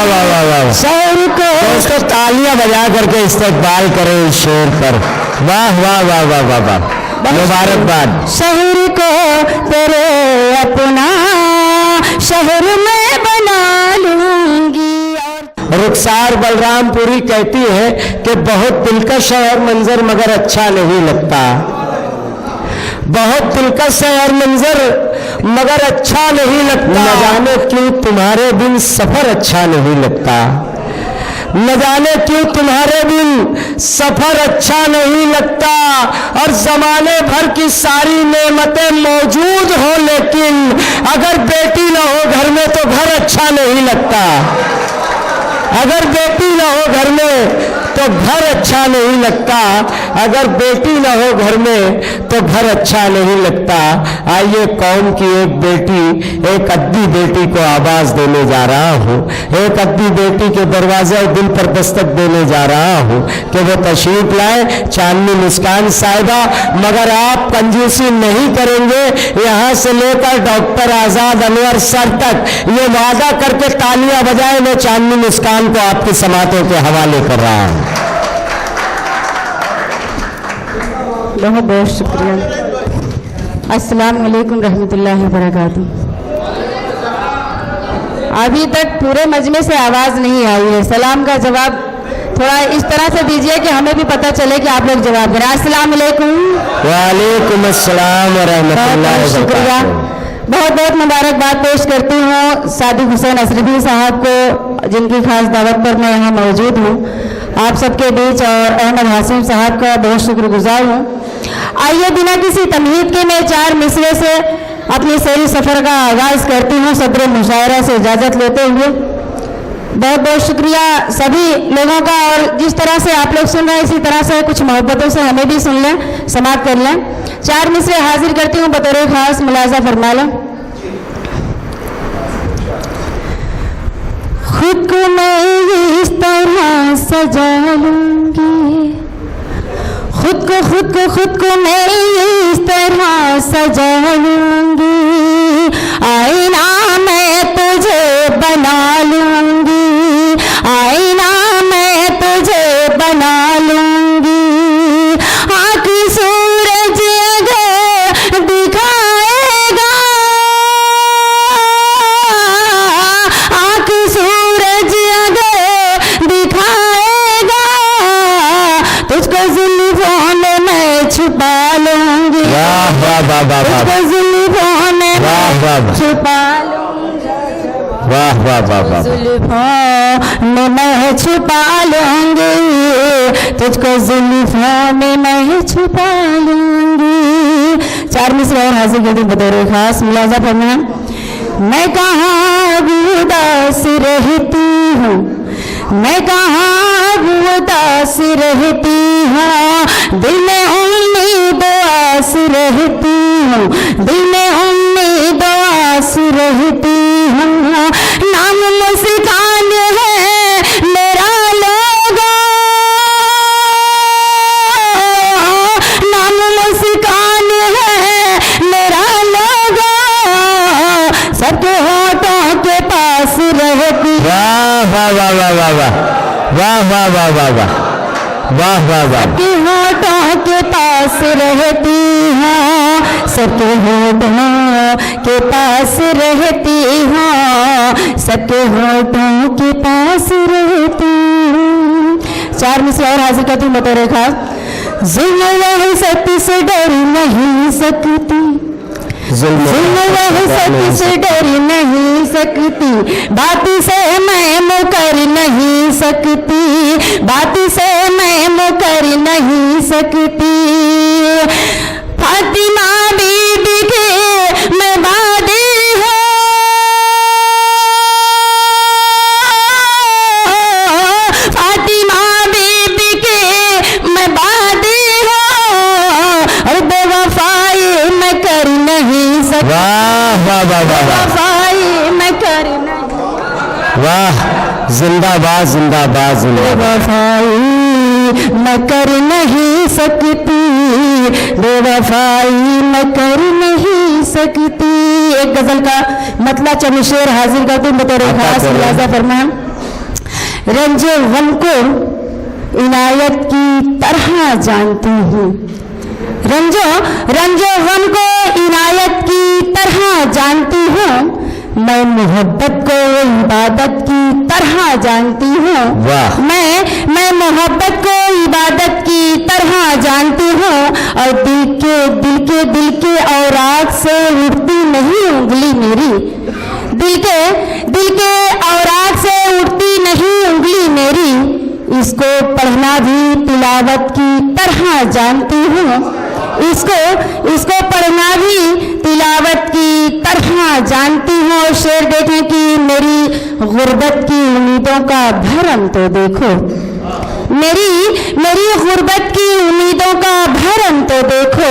वाह वाह वाह। शहर को दोस्तों तालियां बजा करके इस्तकबाल करें इस शेर पर। वाह वाह वाह वाह वाह वाह, मुबारकबाद। शहर को तेरे अपना शहर में बना लूंगी। रुखसार बलरामपुरी कहती है कि बहुत दिलकश है और मंजर मगर अच्छा नहीं लगता। बहुत दिलकश है और मंजर मगर अच्छा नहीं लगता। न जाने क्यों तुम्हारे बिन सफर अच्छा नहीं लगता। न जाने क्यों तुम्हारे बिन सफर अच्छा नहीं लगता। और जमाने भर की सारी नेमतें मौजूद हो लेकिन अगर बेटी न हो घर में तो घर अच्छा नहीं लगता। अगर बेटी न हो घर में तो घर अच्छा नहीं लगता। अगर बेटी न हो घर में तो घर अच्छा नहीं लगता। आइए कौम की एक बेटी, एक अद्दी बेटी को आवाज देने जा रहा हूँ। एक अद्दी बेटी के दरवाजे दिल पर दस्तक देने जा रहा हूँ कि वो तशरीफ लाए, चांदनी मुस्कान साहिबा। मगर आप कंजूसी नहीं करेंगे। यहाँ से लेकर डॉक्टर आजाद अनवर सर तक ये वादा करके तालियां बजाए, मैं चांदनी मुस्कान को आपकी समातों के हवाले कर रहा हूँ। बहुत बहुत शुक्रिया। अस्सलाम वालेकुम रहमतुल्लाहि व बरकातुहू। अभी तक पूरे मजमे से आवाज़ नहीं आई है। सलाम का जवाब थोड़ा इस तरह से दीजिए कि हमें भी पता चले कि आप लोग जवाब दें। अस्सलाम वालेकुम। वालेकुम अस्सलाम व रहमतुल्लाहि व शुक्रिया। बरकातुहू। बहुत बहुत मुबारकबाद पेश करती हूँ सादिक हुसैन अशरफी साहब को, जिनकी खास दावत पर मैं यहाँ मौजूद हूँ आप सबके बीच, और अहमद हासिम साहब का बहुत शुक्रगुजार हूँ। आइए बिना किसी तमहीद के मैं 4 मिसरे से अपनी सैरी सफ़र का आगाज़ करती हूँ सदर मुशायरा से इजाज़त लेते हुए। बहुत बहुत शुक्रिया सभी लोगों का। और जिस तरह से आप लोग सुन रहे हैं इसी तरह से कुछ मोहब्बतों से हमें भी सुन लें, समाप्त कर लें। 4 मिसरे हाजिर करती हूँ, बतौर खास मुलाजा फरमा लें। खुद को मैं इस तरह सजा लूंगी, खुद को मैं इस तरह सजा लूंगी। आईना मैं तुझे बना लूंगी, आईना मैं तुझे बना लूंगी। आँख सूरज अगर दिखाएगा, आँख सूरज अगर दिखाएगा, तुझको जुल्फों में मैं छुपा लूंगी। वाह वाह वाह वाह वाह, तुझको जुल्फों में वाह वाह मैं छुपा लूंगी। वाह वाह वाह वाह, जुल्फों में मैं छुपा लूंगी, तुझको जुल्फों में मैं छुपा लूंगी। 4 मिसरे और हाजिर करती बतौर खास मुलाजा फरमा। मैं कहाँ उदास रहती हूँ, मैं कहाँ उदास रहती हूँ, दिल में उम्मीद आस रहती हूँ, दिल में उम्मीद आस रहती हूँ। नाम मुस्कान है मेरा लोगो, नाम मुस्कान है मेरा लोगो, सबके होठों के पास रहती। वाह वाह वाह वाह वाह वाह वाह वाह वाह वाह वाह वाह वाह, सबके होठों के पास रहती हूँ, सबके होठों के पास रहती हूँ, सबके होठों के पास रहती हूँ। 4 मिसरे और हाजिर करती हूँ बतौर खास। जुल्म वहशत से डर नहीं सकती, जुल्म वहशत से डर नहीं सकती, बात से मैं मुकर नहीं सकती, बात से मैं मुकर नहीं सकती। फातिमा बीबी के मैं बादी हूँ, फातिमा बीबी के मैं बादी हूँ, और बेवफाई मैं कर नहीं सकती। वाह वाह वाह वाह वाह, वफाई मैं कर नहीं, वाह, जिंदाबाद जिंदाबाद जिंदाबाद। बेवफाई मैं कर नहीं सकती, बेवफाई मैं कर नहीं सकती। एक गजल का मतलब चंद शेर हाजिर करती हूँ बतौर खास मुलाजा फरमान। रंजे गम को इनायत की तरह जानती हूँ। रंजो गम को इनायत की तरह जानती हूँ। मैं मोहब्बत को इबादत की तरह जानती हूँ। वाह। मैं मोहब्बत को इबादत की तरह जानती हूँ। और दिल के औराक से उठती नहीं उंगली मेरी। दिल के औराक से उठती नहीं उंगली मेरी। इसको पढ़ना भी तिलावत की तरह जानती हूँ। इसको पढ़ना भी तिलावत की तरह जानती हूँ। शेर देखें कि मेरी गुर्बत की उम्मीदों का भरम तो देखो। मेरी गुर्बत की उम्मीदों का भरम तो देखो।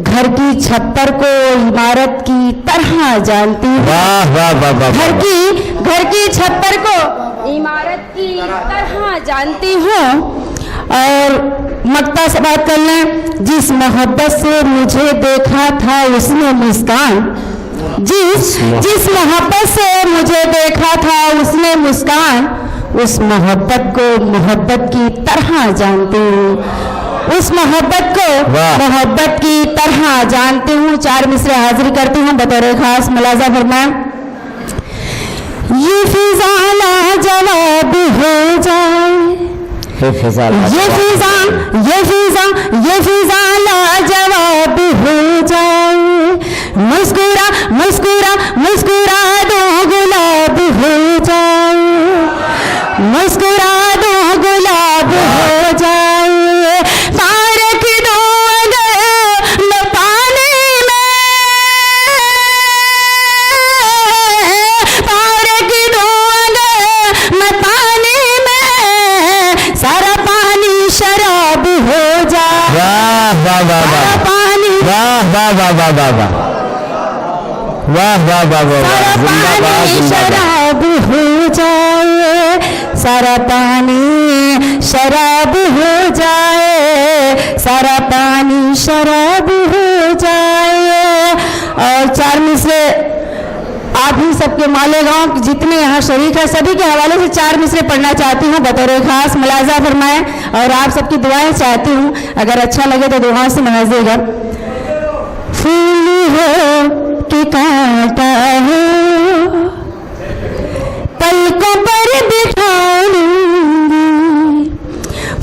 घर की छप्पर को इमारत की तरह जानती हूँ। वाह वाह वाह वाह। घर की छप्पर को इमारत की तरह जानती हूँ। और मक्ता से बात कर लें। जिस मोहब्बत से मुझे देखा था उसने मुस्कान, जिस मोहब्बत से मुझे देखा था उसने मुस्कान, उस मोहब्बत को मोहब्बत की तरह जानती हूँ। उस मोहब्बत को मोहब्बत की तरह जानती हूँ। 4 मिसरे हाजिरी करती हूँ बतौर खास मुलाजा फरमाएं। ये फिजा लाजवाब हो जाए, ये फिजा लाजवाब हो जाए। मुस्कुरा दो गुलाब हो जाए। मुस्कुरा दो गुलाब हो जाए। फारक दो अगर मैं पानी में, फारक दो अगर मैं पानी में, सारा पानी शराब हो जाए। वाह वाह वाह वाह। पानी वाह वाह वाह वाह वाह वाह वाह वाह वाह वाह। सारा पानी शराब हो जाए। सारा पानी शराब हो जाए। सारा पानी शराब हो जाए। और 4 मिसरे आप ही सबके मालेगांव जितने यहाँ शरीक है सभी के हवाले से 4 मिसरे पढ़ना चाहती हूँ बतौर खास मुलाजा फरमाएं। और आप सबकी दुआएं चाहती हूँ। अगर अच्छा लगे तो दुआओं से नवाजिएगा। फूल हो कि कांटा हो, पलकों पर बिठा लूंगी।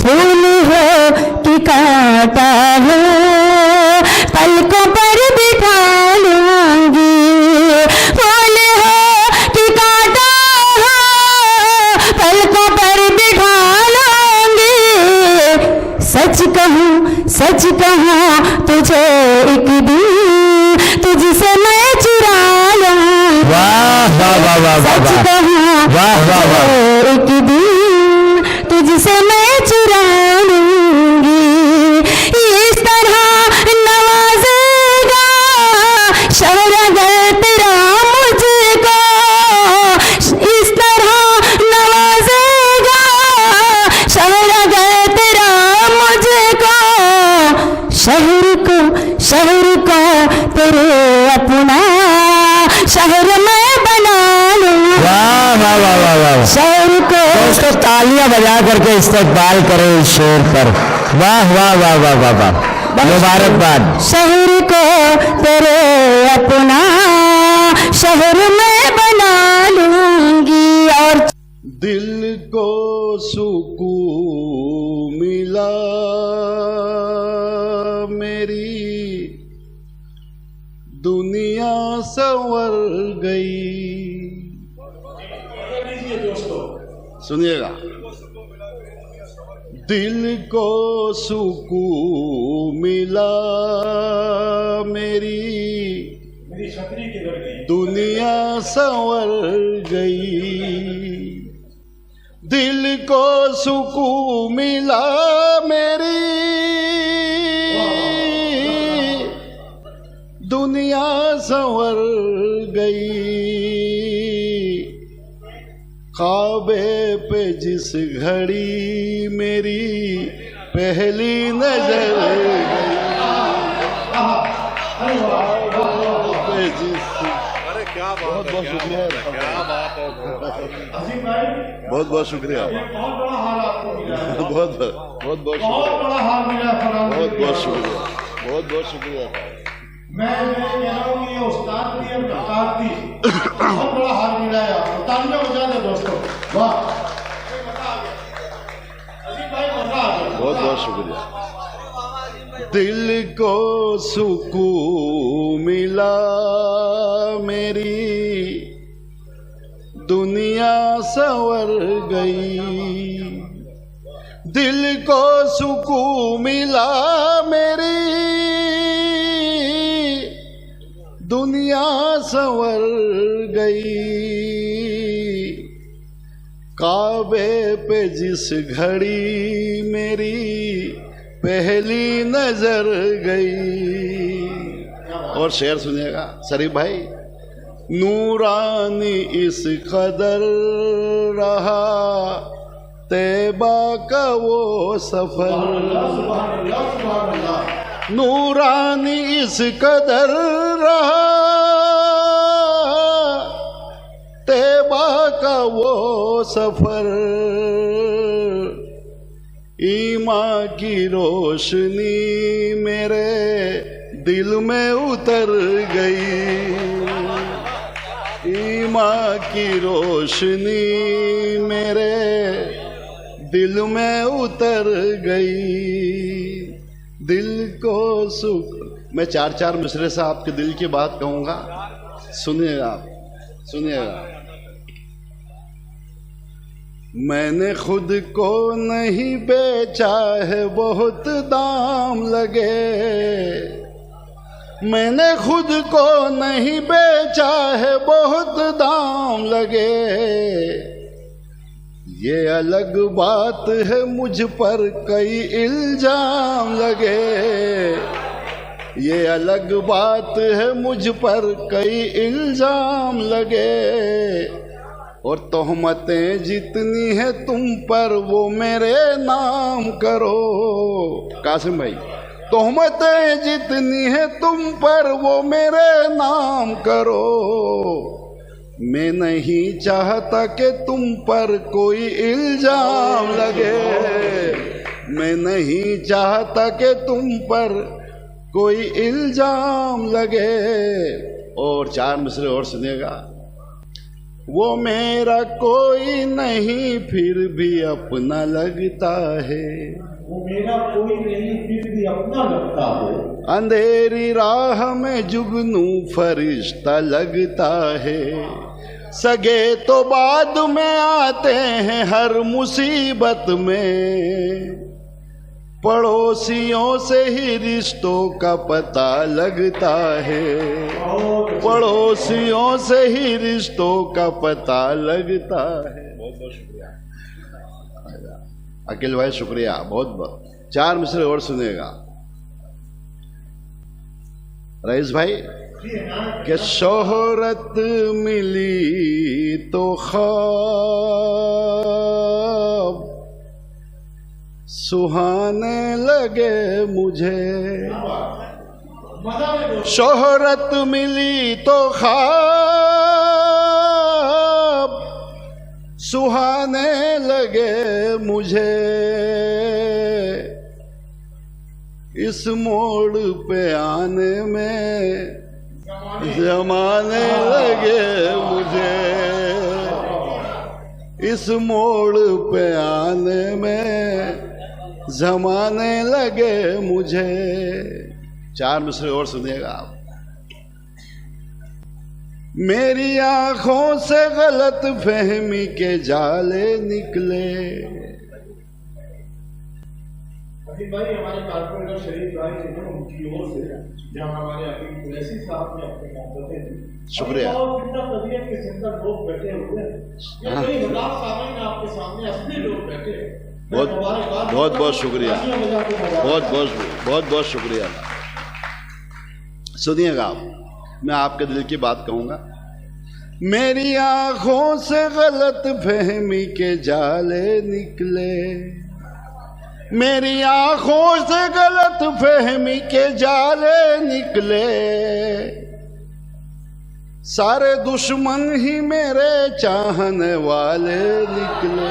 फूल हो कि कांटा हो, पलकों पर बिठा लूंगी। फूल हो कि कांटा हो, पलकों पर बिठा लूंगी। सच कहूँ तुझे एक दिन तुझसे मैं चुरा लूं। वाह वाह वाह वाह वाह। सच कहूँ वाह वाह वाह। एक दिन तुझसे मैं चुरा लूंगी। इस तरह नवाजेगा शहर अगर तेरा मुझको। इस तरह नवाजेगा शहर अगर तेरा मुझको। शहर को तेरे अपना शहर में बना लूं। वाह वाह वाह वाह वाह। शहर को उसको तालियां बजा करके इस्तकबाल करो इस शेर पर। वाह वाह वाह वाह वाह वाह। मुबारकबाद। शहर को तेरे अपना शहर में बना लूंगी। और दिल को सुकून मिला मेरी दुनिया संवर गई। सुनिएगा। दिल को सुकून मिला मेरी दुनिया संवर गई। दिल को सुकून मिला मेरी दुनिया संवर गई। ख्वाबे पे जिस घड़ी मेरी पहली नजर गई। अरे क्या बात है, क्या बात है। अजीम भाई बहुत बहुत शुक्रिया, बहुत बड़ा हार आपको मिला है, बहुत बहुत बड़ा हार मिला है, बहुत बहुत शुक्रिया, बहुत बहुत शुक्रिया। मैं कह रहा हूँ ये उस्ताद की और उस्ताद की बहुत बड़ा हार मिला है आपको, तालियां बजा दो दोस्तों, वाह अजीम भाई, मजा आ गया, बहुत बहुत शुक्रिया। दिल को सुकून मिला मेरी दुनिया संवर गई, दिल को सुकून मिला मेरी दुनिया संवर गई, काबे पे जिस घड़ी मेरी पहली नजर गई। और शेर सुनिएगा शरीफ भाई, नूरानी इस कदर रहा तैबा का वो सफर, नूरानी इस कदर रहा तैबा का वो सफर, ईमान की रोशनी मेरे दिल में उतर गई, ईमान की रोशनी मेरे दिल में उतर गई, दिल को सुख। मैं चार चार मिसरे से आपके दिल की बात कहूंगा, सुनिएगा आप, सुनिएगा। मैंने खुद को नहीं बेचा है बहुत दाम लगे, मैंने खुद को नहीं बेचा है बहुत दाम लगे, ये अलग बात है मुझ पर कई इल्जाम लगे, ये अलग बात है मुझ पर कई इल्जाम लगे, और तोहमतें जितनी है तुम पर वो मेरे नाम करो। कासिम भाई, तोहमतें जितनी है तुम पर वो मेरे नाम करो, मैं नहीं चाहता कि तुम पर कोई इल्जाम लगे, मैं नहीं चाहता कि तुम पर कोई इल्जाम लगे। और चार मिसरे और सुनिएगा, वो मेरा कोई नहीं फिर भी अपना लगता है, वो मेरा कोई नहीं फिर भी अपना लगता है, अंधेरी राह में जुगनू फरिश्ता लगता है, सगे तो बाद में आते हैं हर मुसीबत में, पड़ोसियों से ही रिश्तों का पता लगता है, पड़ोसियों से ही रिश्तों का पता लगता है। बहुत बहुत शुक्रिया अखिल भाई, शुक्रिया बहुत बहुत। चार मिसरे और सुनेगा रईस भाई, कि शोहरत मिली तो ख्वाब सुहाने लगे मुझे, शोहरत मिली तो ख्वाब सुहाने लगे मुझे, इस मोड़ पे आने में जमाने लगे मुझे, इस मोड़ पे आने में जमाने लगे मुझे। चार मिसरे और सुनिएगा आप, मेरी आंखों से गलत फहमी के जाले निकले। भाई हमारे कारपोरेटर शरीफ भाई थे उनकी ओर से जहां हमारे अभी कुरैशी साहब ने अपने मोहब्बतें दी, शुक्रिया। और कितना तबीयत के सुंदर लोग बैठे हुए हैं, ये कई हजार सामने आपके सामने असली लोग बैठे हैं। बहुत बहुत बहुत शुक्रिया, बहुत बहुत बहुत बहुत शुक्रिया। सुनिएगा आप, मैं आपके दिल की बात कहूंगा, मेरी आंखों से गलत फहमी के जाले निकले, मेरी आंखों से गलत फहमी के जाले निकले, सारे दुश्मन ही मेरे चाहने वाले निकले,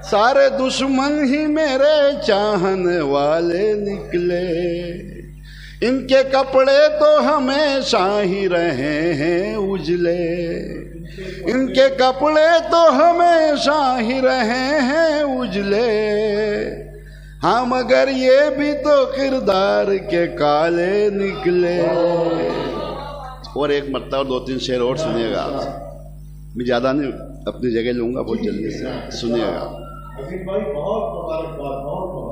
सारे दुश्मन ही मेरे चाहने वाले निकले। इनके कपड़े तो हमेशा ही रहे हैं उजले, इनके कपड़े तो हमेशा ही रहे हैं उजले। हाँ मगर ये भी तो किरदार के काले निकले। और एक मरतबा और 2-3 शेर और सुनिएगा, मैं ज़्यादा नहीं अपनी जगह लूँगा, बहुत जल्दी से सुनिएगा।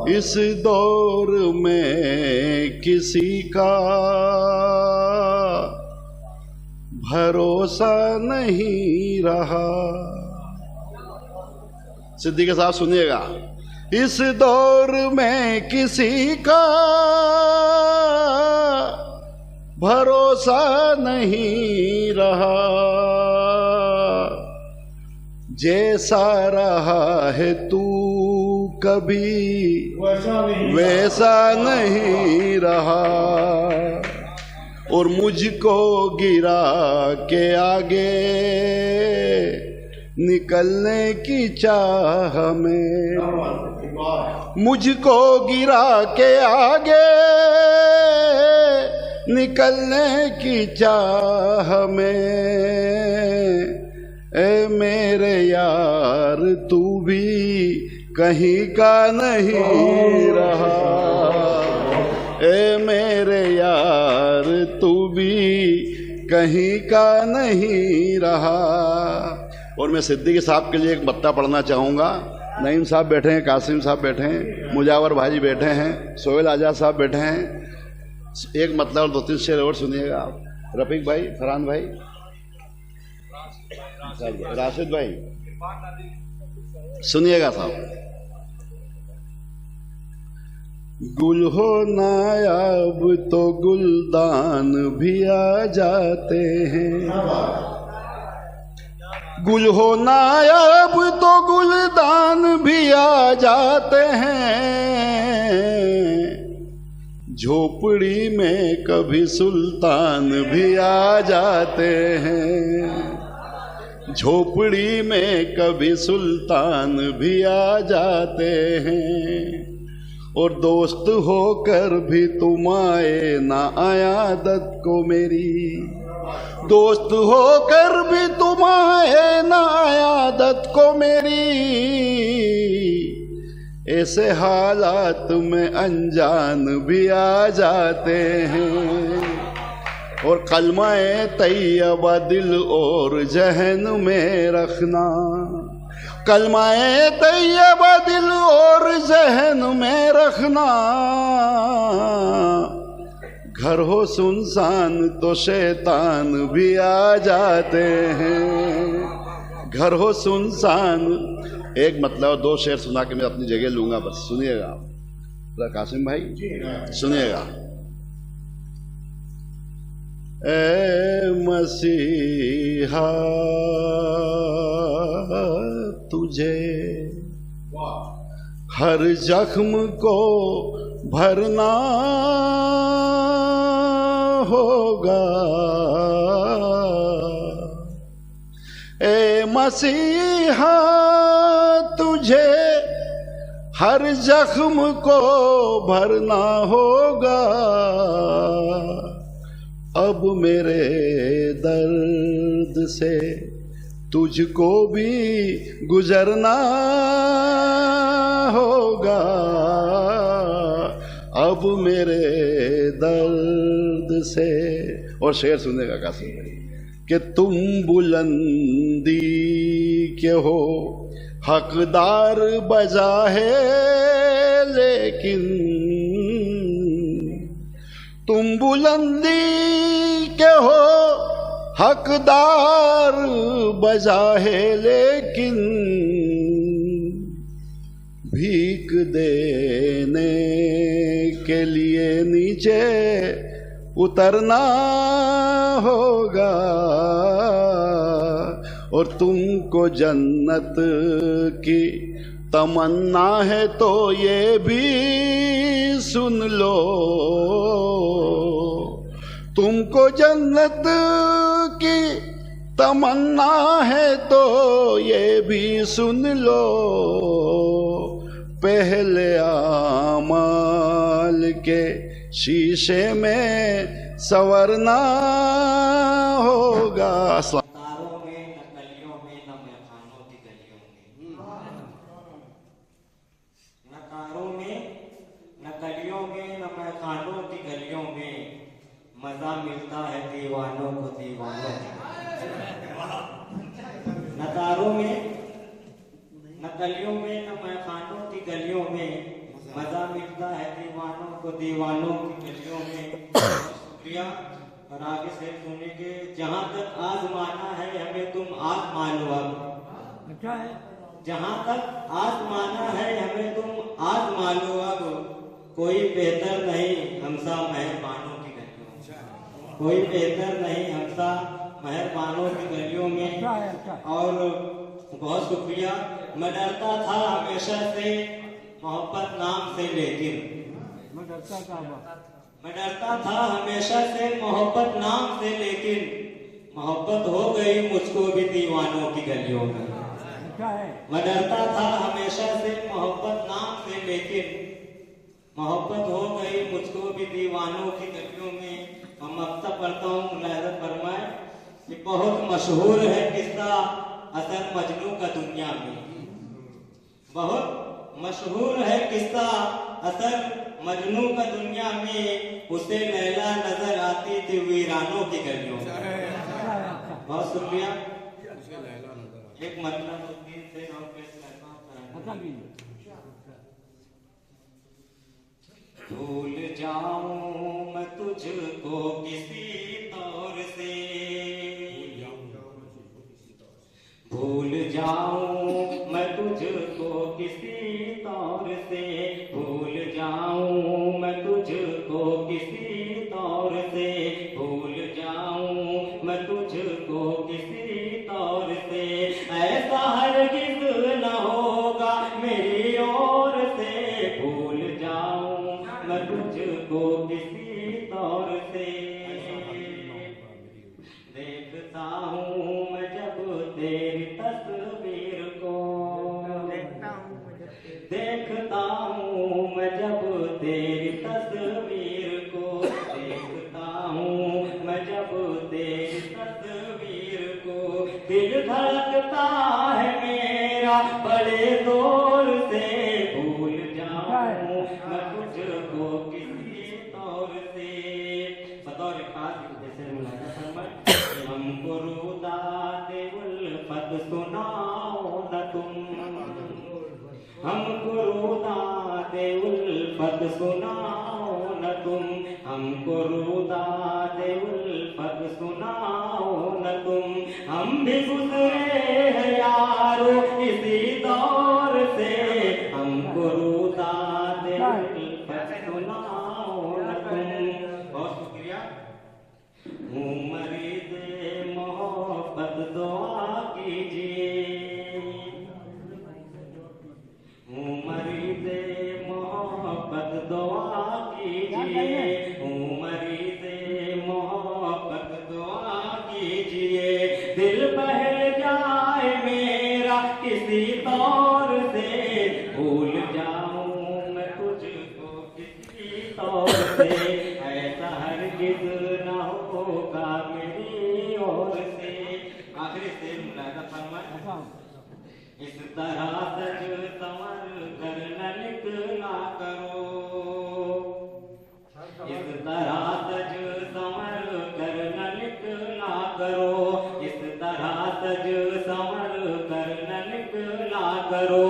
इस दौर में किसी का भरोसा नहीं रहा। सिद्दीकी साहब सुनिएगा। इस दौर में किसी का भरोसा नहीं रहा, जैसा रहा है तू कभी वैसा नहीं रहा। और मुझको गिरा के आगे निकलने की चाह में, मुझको गिरा के आगे निकलने की चाह में। ए मेरे यार तू भी कहीं का नहीं रहा, ए मेरे यार तू भी कहीं का नहीं रहा। और मैं सिद्दीकी साहब के लिए एक मत्ता पढ़ना चाहूँगा। नईम साहब बैठे हैं, कासिम साहब बैठे हैं, मुजावर भाजी बैठे हैं, सोहेल आजाद साहब बैठे हैं। एक मतलब और 2-3 शेर और सुनिएगा। रफीक भाई, फरहान भाई, राशिद भाई, सुनिएगा साहब। गुल हो नायाब तो गुलदान भी आ जाते हैं, गुल हो नायाब तो गुलदान भी आ जाते हैं। झोपड़ी में कभी सुल्तान भी आ जाते हैं, झोपड़ी में कभी सुल्तान भी आ जाते हैं। और दोस्त होकर भी तुम आए ना आयादत को मेरी, दोस्त होकर भी तुम आए ना आयादत को मेरी। ऐसे हालात में अनजान भी आ जाते हैं। और कलमा-ए तैयबा दिल और जहन में रखना, कलमा-ए तैयबा दिल और जहन में रखना। घर हो सुनसान तो शैतान भी आ जाते हैं, घर हो सुनसान। एक मतलब 2 शेर सुना के मैं अपनी जगह लूंगा, बस सुनिएगा। कासिम भाई सुनिएगा। ए मसीहा तुझे हर जख्म को भरना होगा, ए मसीहा तुझे हर जख्म को भरना होगा। अब मेरे दर्द से तुझको भी गुजरना होगा। अब मेरे दर्द से। और शेर सुनेगा कासिम भाई कि तुम बुलंदी के हो हकदार बजा है, लेकिन तुम बुलंदी के हो हकदार बजा है, लेकिन भीख देने के लिए नीचे उतरना होगा। और तुमको जन्नत की तमन्ना है तो ये भी सुन लो, तुमको जन्नत की तमन्ना है तो ये भी सुन लो, पहले आमाल के शीशे में संवरना होगा। तारों में न कलियों में न मैखानों की गलियों में, न तारों में न कलियों में न मैखानों की गलियों में मजा मिलता है दीवानों को दीवानों की। न तारों में न कलियों में न मैखानों की गलियों में मजा मिलता है दीवानों को दीवानों की गलियों में। शुक्रिया। और आगे से सुनेंगे, जहाँ तक आजमाना है हमें तुम आजमा लो अब। अच्छा है। जहाँ तक आजमाना है हमें तुम आजमा लो अब, कोई बेहतर नहीं हमसा मेहरबानों की गलियों में, कोई बेहतर नहीं हमसा मेहरबानों की गलियों में। और बहुत शुक्रिया। मैं डरता था हमेशा से मोहब्बत नाम से, लेकिन मैं डरता था हमेशा से मोहब्बत नाम से, लेकिन मोहब्बत हो गई मुझको भी दीवानों की गलियों में। मैं डरता था हमेशा से मोहब्बत नाम से, लेकिन मोहब्बत हो गई मुझको भी दीवानों की गलियों में। हम अब पढ़ता हूँ मुलाहिजा फरमाए कि बहुत मशहूर है किस्सा असर मजनू का दुनिया में, बहुत मशहूर है किस्सा असर मजनू का दुनिया में, उसे लैला नजर आती थी वीरानों की गलियों में। बहुत शुक्रिया। एक मतलब से और पेश करता हूं। भूल जाऊं मैं तुझको किसी तौर से, भूल जाऊं मैं तुझको किसी तौर से, भूल जाऊं मैं तुझको किसी तौर से, भूल जाऊं मैं तुझको किसी तौर से, ऐसा हरगिज़ न होगा मेरी ओर से, भूल जाऊं मैं तुझको किसी तौर से। देखता हूँ मैं जब तेरी तस्वीर को, देखता हूँ मैं जब तेरी तस्वीर को, देखता हूँ मैं जब तेरी तस्वीर को, दिल धड़कता है मेरा बड़े जोर से, भूल जाऊँ मैं तुझको किसी तौर से। बतौर खास जैसे मुलाहिजा फरमाए, हमको रुदा दे उल्फत सुनाओ न तुम, हमको रुदा दे उल्फत सुनाओ न तुम, हमको रुदा दे उल्फत सुनाओ न तुम, हम भी गुजरे हैं यारो इसी दौर से, हमको रुदा दे उल्फत सुनाओ न तुम। बहुत शुक्रिया। मरीज़ मोहब्बत दुआ कीजिए, मरीज़ मोहब्बत दुआ कीजिए, मरीज़ मोहब्बत दुआ कीजिए, दिल बहल जाए मेरा किसी तौर से, भूल जाऊं मैं तुझको किसी तौर से, ऐसा हरगिज़ न होगा मेरी ओर से। आखिरी शेर मुलाहिजा फरमाए, इस तरह सज संवर कर न निकला करो, इस तरह सज संवर कर न निकला करो, इस तरह सज संवर कर न निकला करो,